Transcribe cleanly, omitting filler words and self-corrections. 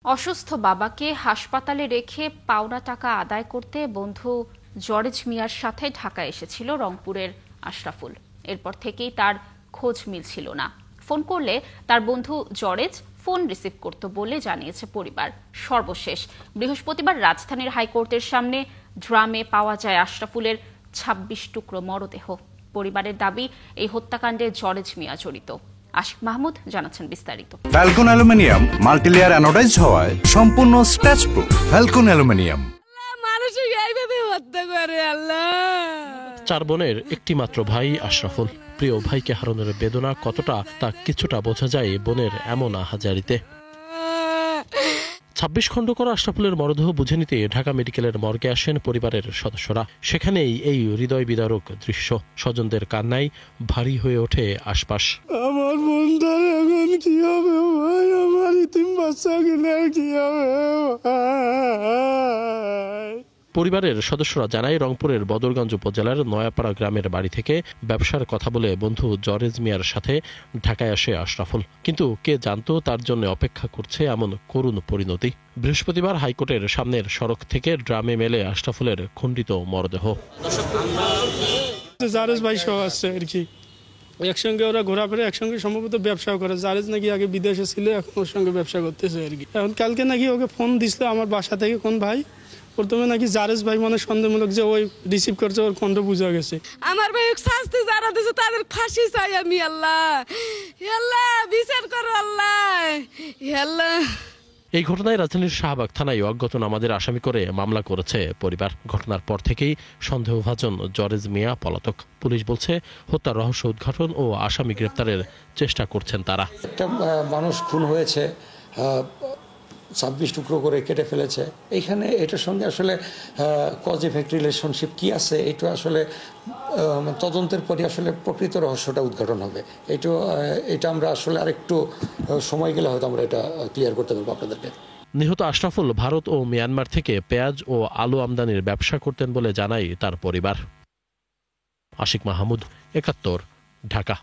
অসুস্থ বাবাকে হাসপাতালে রেখে পাওনা টাকা আদায় করতে বন্ধু জরেজ মিয়ার সাথে ঢাকা এসেছিল রংপুরের আশরাফুল। এরপর থেকেই তার খোঁজ মিলছিল না। ফোন করলে তার বন্ধু জরেজ ফোন রিসিভ করত বলে জানিয়েছে পরিবার। সর্বশেষ বৃহস্পতিবার রাজধানীর হাইকোর্টের সামনে ড্রামে পাওয়া যায় আশরাফুলের ২৬ টুকরো মরদেহ। পরিবারের দাবি, এই হত্যাকাণ্ডে জরেজ মিয়া জড়িত। আশিক মাহমুদ জানাচ্ছেন বিস্তারিত। ফ্যালকন অ্যালুমিনিয়াম মাল্টিলেয়ার অ্যানোডাইজড হওয়ায় সম্পূর্ণ স্ক্র্যাচ প্রুফ। Falcon aluminium. চার বোনের একটি মাত্র ভাই আশরাফুল। প্রিয় ভাইকে হারানোর বেদনা কতটা তা কিছুটা বোঝা যায় বোনের এমন আহাজারিতে। ২৬ খণ্ড করা আশরাফুলের মরদেহ বুঝে নিতে ঢাকা মেডিকেলের মর্গে আসেন পরিবারের সদস্যরা। সেখানেই এই হৃদয় বিদারক দৃশ্য। স্বজনদের কান্নায় ভারী হয়ে ওঠে আশপাশ। আমার বোনটার এখন কি হবে ভাই? আমার ইতিম বাচ্চা গেলে কি হবে? পরিবারের সদস্যরা জানায়, রংপুরের বদরগঞ্জ উপজেলার নয়াপাড়া গ্রামের বাড়ি থেকে ব্যবসার কথা বলে বন্ধু জরেজ মিয়ার সাথে ঢাকায় আসে আশরাফুল। কিন্তু কে জানতো তার জন্য অপেক্ষা করছে এমন করুণ পরিণতি। বৃহস্পতিবার হাইকোর্টের সামনের সড়ক থেকে ড্রামে মেলে আশরাফুলের খণ্ডিত মরদেহ। জারেজ ভাই সহ আসছে আর কি, একসঙ্গে ওরা ঘোরাফেরা, একসঙ্গে সম্ভবত ব্যবসাও করে। জারেজ নাকি আগে বিদেশে ছিল, এখন ওর সঙ্গে ব্যবসা করতেছে আর কি। এখন কালকে নাকি ওকে ফোন দিছিল আমার বাসা থেকে কোন ভাই, প্রথমে নাকি জারেজ ভাই মানে সন্দেহমূলক যে ওই রিসিভ করছে, ওর কণ্ঠ বোঝা গেছে। আমার ভাই শাস্তি যারা দিছে তাদের ফাঁসি চাই আমি। আল্লাহ আল্লাহ বিচার করো আল্লাহ আল্লাহ। এই ঘটনায় রাজধানীর শাহবাগ থানায় অজ্ঞাতনামাদের আসামি করে মামলা করেছে পরিবার। ঘটনার পর থেকেই সন্দেহভাজন জরেজ মিয়া পলাতক। পুলিশ বলছে, হত্যার রহস্য উদ্ঘাটন ও আসামি গ্রেপ্তারের চেষ্টা করছেন তারা। একটা মানুষ খুন হয়েছে, ২৬ টুকরো করে কেটে ফেলেছে। এইখানে এটার সঙ্গে আসলে কজ ইফেক্ট রিলেশনশিপ কি আছে, এটা আসলে তদন্তের পরে আসলে প্রকৃত রহস্যটা উদ্ঘাটন হবে। এটা আমরা আসলে আরেকটু সময় গেলে হয়তো আমরা এটা ক্লিয়ার করতে পারবো আপনাদেরকে। নিহত আশরাফুল ভারত ও মিয়ানমার থেকে পেঁয়াজ ও আলু আমদানির ব্যবসা করতেন বলে জানায় তার পরিবার। আশিক মাহমুদ, ৭১, ঢাকা।